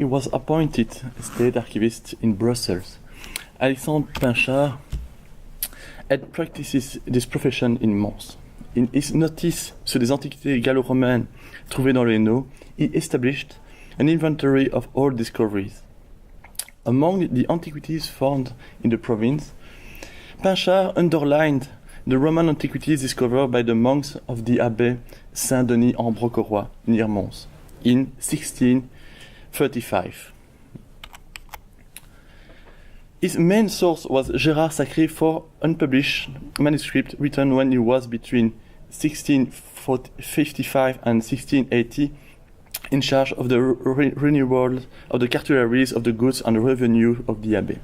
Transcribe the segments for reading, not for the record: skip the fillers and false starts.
was appointed state archivist in Brussels. Alexandre Pinchard had practiced this profession in Mons. In his notice sur les antiquités gallo-romaines trouvées dans le Hainaut, he established an inventory of all discoveries. Among the antiquities found in the province, Pinchard underlined the Roman antiquities discovered by the monks of the Abbey Saint-Denis en Brocoroy near Mons in 1635. His main source was Gérard Sacré for unpublished manuscript written when he was between 1655 and 1680 in charge of the renewal of the cartularies of the goods and revenue of the abbey.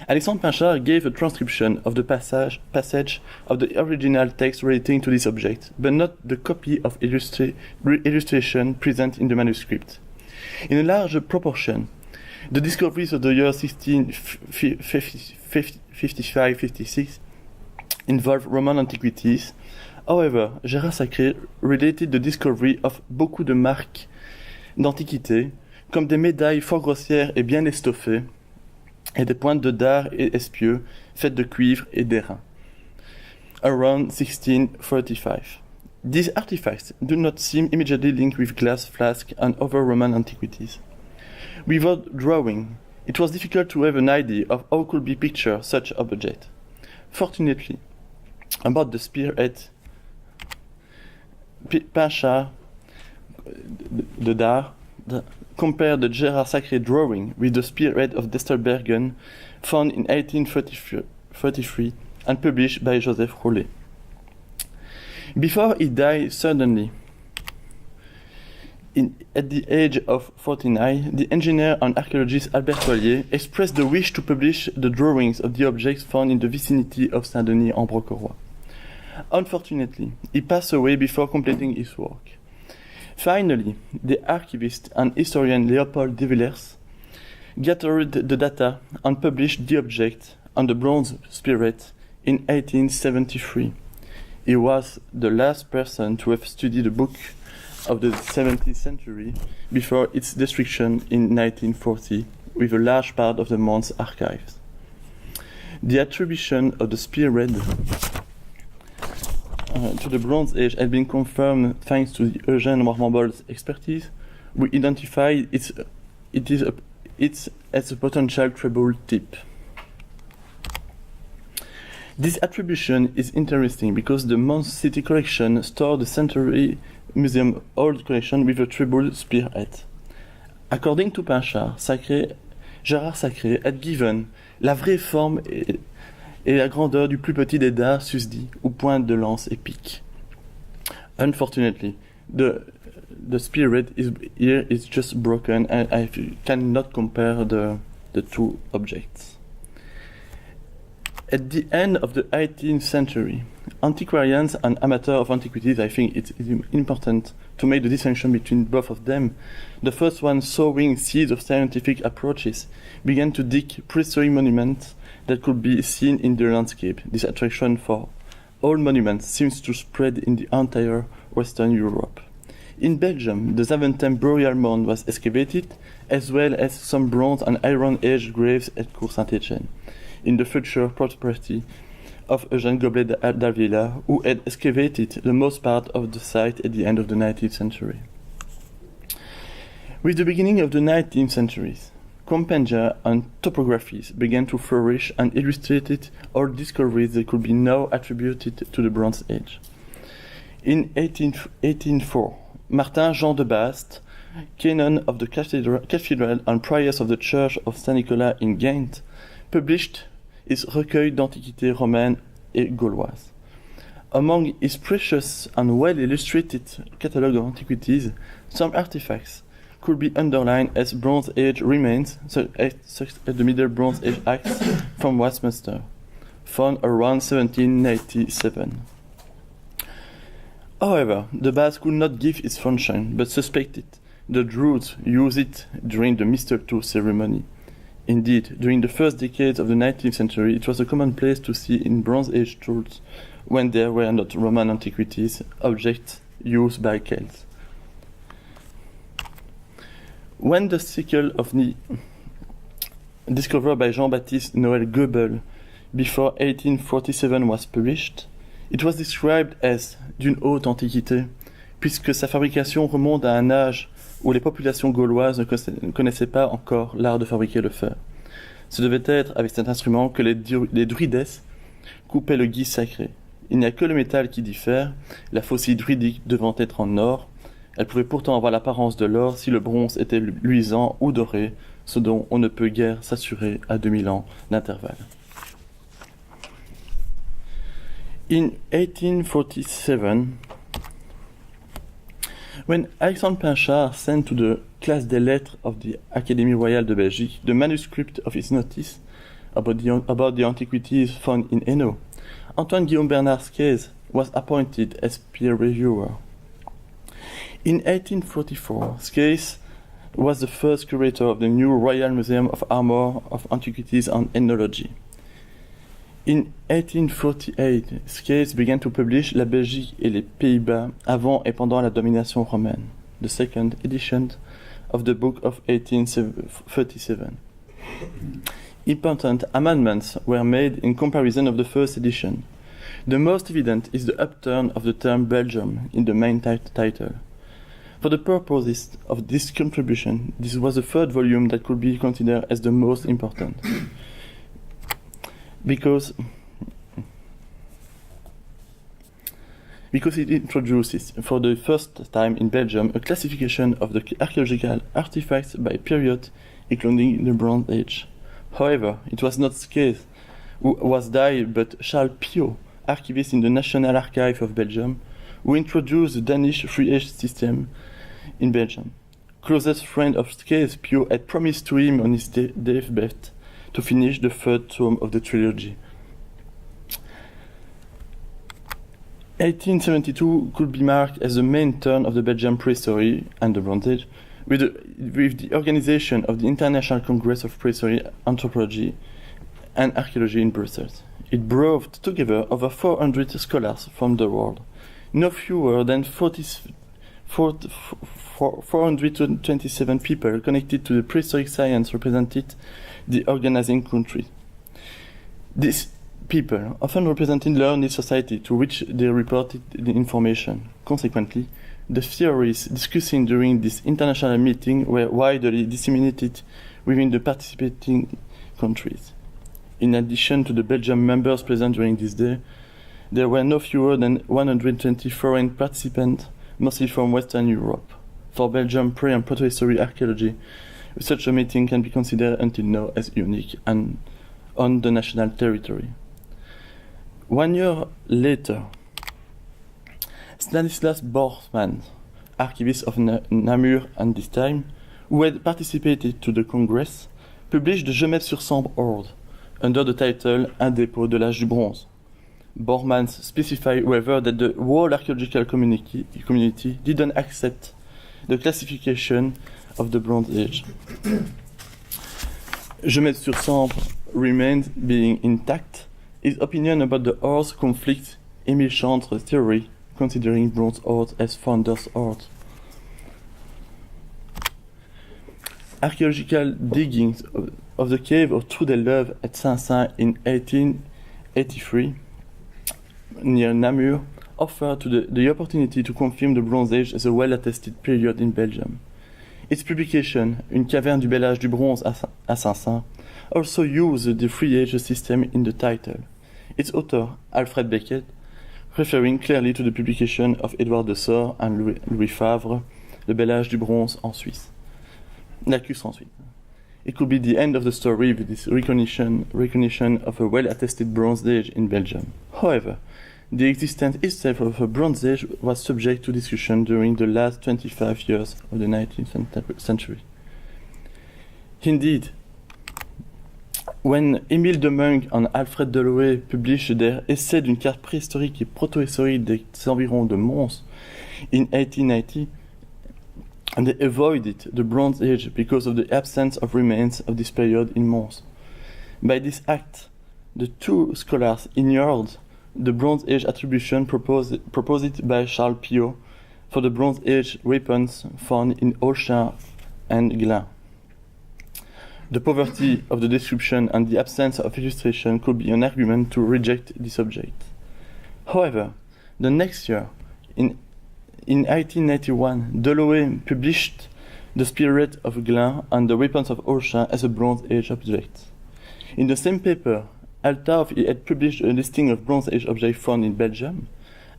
Alexandre Pinchard gave a transcription of the passage of the original text relating to this object, but not the copy of illustration present in the manuscript. In a large proportion, the discoveries of the year 1655-56 involve Roman antiquities. However, Gérard Sacré related the discovery of beaucoup de marques d'antiquité, comme des médailles fort grossières et bien estoffées, et des pointes de dard et espieux faites de cuivre et d'airain, around 1635. These artifacts do not seem immediately linked with glass flasks and other Roman antiquities. Without drawing, it was difficult to have an idea of how could be pictured such object. Fortunately, about the spearhead, Pinchard de Dard compared the Gérard Sacré drawing with the spearhead of Destelbergen found in 1833 and published by Joseph Rollet. Before he died suddenly, at the age of 49, the engineer and archaeologist Albert Toillier expressed the wish to publish the drawings of the objects found in the vicinity of Saint-Denis en Brocoroy. Unfortunately, he passed away before completing his work. Finally, the archivist and historian Léopold de Villers gathered the data and published the object on the bronze spirit in 1873. He was the last person to have studied a book of the 17th century before its destruction in 1940, with a large part of the Mons archives. The attribution of the spearhead to the Bronze Age had been confirmed thanks to Eugène Marmol's expertise. We identified it as a potential treble tip. This attribution is interesting because the Mons City collection stored the Century Museum old collection with a treble spearhead. According to Pinchard, Gérard Sacré had given la vraie forme et la grandeur du plus petit des dards susdits, ou pointe de lance et pique. Unfortunately, the spearhead is just broken and I cannot compare the two objects. At the end of the 18th century, antiquarians and amateurs of antiquities, I think it's important to make the distinction between both of them. The first one, sowing seeds of scientific approaches, began to dig prehistoric monuments that could be seen in the landscape. This attraction for all monuments seems to spread in the entire Western Europe. In Belgium, the Zaventem burial mound was excavated, as well as some Bronze and Iron Age graves at Cours Saint-Étienne, in the future property of Eugène Goblet d'Avila, who had excavated the most part of the site at the end of the 19th century. With the beginning of the 19th century, compendia and topographies began to flourish and illustrated all discoveries that could be now attributed to the Bronze Age. In 1804, Martin Jean de Baast, canon of the cathedral and priors of the Church of Saint-Nicolas in Ghent, published his recueil d'antiquités romaines et gauloises. Among his precious and well-illustrated catalogue of antiquities, some artifacts could be underlined as Bronze Age remains, such as the Middle Bronze Age axe from Westminster, found around 1797. However, the Baast could not give its function, but suspected the Druids used it during the Mistletoe ceremony. Indeed, during the first decades of the 19th century, it was a commonplace to see in Bronze Age tools, when there were not Roman antiquities, objects used by Celts. When the sickle of knee, discovered by Jean-Baptiste Noël Goebel before 1847 was published, it was described as d'une haute antiquité, puisque sa fabrication remonte à un âge où les populations gauloises ne connaissaient pas encore l'art de fabriquer le fer. Ce devait être avec cet instrument que les druides coupaient le gui sacré. Il n'y a que le métal qui diffère, la faucille druidique devant être en or. Elle pouvait pourtant avoir l'apparence de l'or si le bronze était luisant ou doré, ce dont on ne peut guère s'assurer à 2000 ans d'intervalle. In 1847, when Alexandre Pinchard sent to the classe des lettres of the Académie royale de Belgique the manuscript of his notice about the antiquities found in Hainaut, Antoine Guillaume Bernard Scaise was appointed as peer reviewer. In 1844, Scaise was the first curator of the new Royal Museum of Armor of Antiquities and Ethnology. In 1848, Scaise began to publish La Belgique et les Pays-Bas avant et pendant la domination romaine, the second edition of the book of 1837. Important amendments were made in comparison of the first edition. The most evident is the upturn of the term Belgium in the main title. For the purposes of this contribution, this was the third volume that could be considered as the most important. Because it introduces, for the first time in Belgium, a classification of the archaeological artifacts by period, including the Bronze Age. However, it was not Scaise who was died, but Charles Piot, archivist in the National Archive of Belgium, who introduced the Danish three-age system in Belgium. Closest friend of Scaise, Piot had promised to him on his deathbed to finish the third tome of the trilogy. 1872 could be marked as the main turn of the Belgian prehistory and the Bronze Age, with the organization of the International Congress of Prehistory Anthropology and Archaeology in Brussels. It brought together over 400 scholars from the world. No fewer than 427 people connected to the prehistoric science represented the organizing country. These people often represented learned society to which they reported the information. Consequently, the theories discussing during this international meeting were widely disseminated within the participating countries. In addition to the Belgian members present during this day, there were no fewer than 120 foreign participants, mostly from Western Europe. For Belgium pre- and protohistory archaeology, such a meeting can be considered until now as unique and on the national territory. 1 year later, Stanislas Bormann, archivist of Namur at this time, who had participated to the Congress, published the Gemève-sur-Sambre Ord under the title Un dépôt de l'âge du bronze. Bormann specified, however, that the whole archaeological community didn't accept the classification of the Bronze Age. Gemève-sur-Sambre remained being intact. His opinion about the ores conflicts Émile Chantre's theory, considering bronze ores as founders' ores. Archaeological diggings of the cave of Trou des Loeves at Saint-Saëns in 1883, near Namur, offered the opportunity to confirm the Bronze Age as a well-attested period in Belgium. Its publication, Une caverne du bel âge du bronze à Saint-Saëns, also used the three-age system in the title. Its author, Alfred Becket, referring clearly to the publication of Édouard de Sort and Louis Favre, Le bel âge du bronze en Suisse. Lacus ensuite. It could be the end of the story with this recognition of a well-attested Bronze Age in Belgium. However, the existence itself of a Bronze Age was subject to discussion during the last 25 years of the 19th century. Indeed, when Émile de Monck and Alfred Deloé published their essai d'une carte préhistorique et protohistorique des environs de Mons in 1890, and they avoided the Bronze Age because of the absence of remains of this period in Mons. By this act, the two scholars ignored the Bronze Age attribution proposed by Charles Piot for the Bronze Age weapons found in Holstein and Glin. The poverty of the description and the absence of illustration could be an argument to reject this object. However, the next year, in 1891, Delaunay published The Spirit of Glin and The Weapons of Orsha as a Bronze Age object. In the same paper, Althaus had published a listing of Bronze Age objects found in Belgium.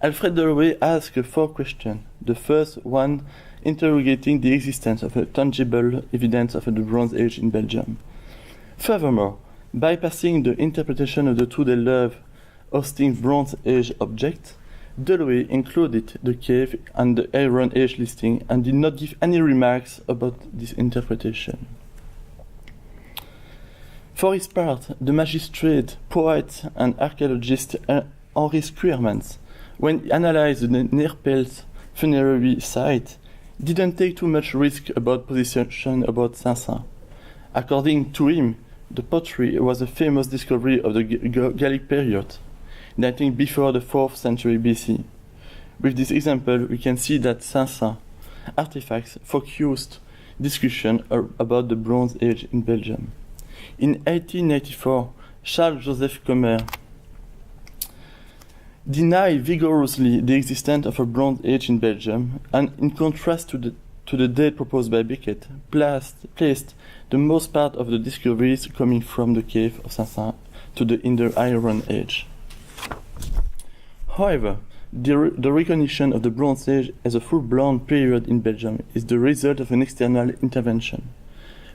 Alfred Delaunay asked 4 questions, the first one interrogating the existence of a tangible evidence of the Bronze Age in Belgium. Furthermore, bypassing the interpretation of the Trou des Lèvres hosting Bronze Age objects, Delaunay included the cave and the Iron Age listing and did not give any remarks about this interpretation. For his part, the magistrate, poet, and archaeologist Henri Schuurmans, when he analyzed the Neerpelt funerary site, didn't take too much risk about position about Saint-Saëns. According to him, the pottery was a famous discovery of the Gallic period, dating before the 4th century BC. With this example, we can see that Saint-Saëns artifacts focused discussion about the Bronze Age in Belgium. In 1894, Charles-Joseph Commer denied vigorously the existence of a Bronze Age in Belgium, and in contrast to the date proposed by Beckett, placed the most part of the discoveries coming from the cave of Saint-Saëns in the Iron Age. However, the recognition of the Bronze Age as a full-blown period in Belgium is the result of an external intervention.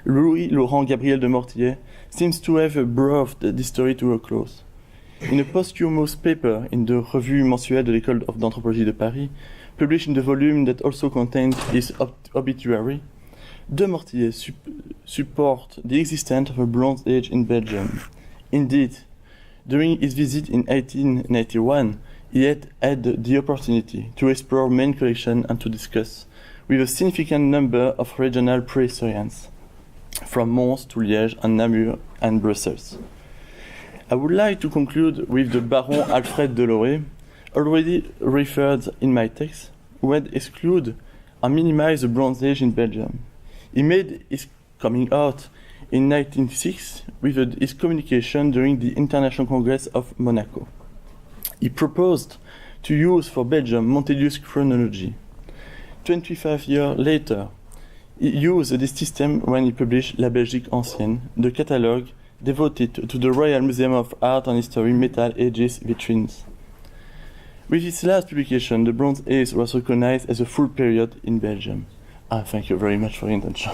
Louis-Laurent Gabriel de Mortillet seems to have brought this story to a close. In a posthumous paper in the Revue mensuelle de l'École d'Anthropologie de Paris, published in the volume that also contained his obituary, de Mortillet supports the existence of a Bronze Age in Belgium. Indeed, during his visit in 1891, he had the opportunity to explore main collection and to discuss with a significant number of regional prehistorians, from Mons to Liège and Namur and Brussels. I would like to conclude with the Baron Alfred Delaunay, already referred in my text, who had excluded and minimized the Bronze Age in Belgium. He made his coming out in 1906 with his communication during the International Congress of Monaco. He proposed to use for Belgium Montelius's chronology. 25 years later, he used this system when he published La Belgique Ancienne, the catalogue devoted to the Royal Museum of Art and History Metal Ages vitrines. With his last publication, the Bronze Age was recognized as a full period in Belgium. Thank you very much for your attention.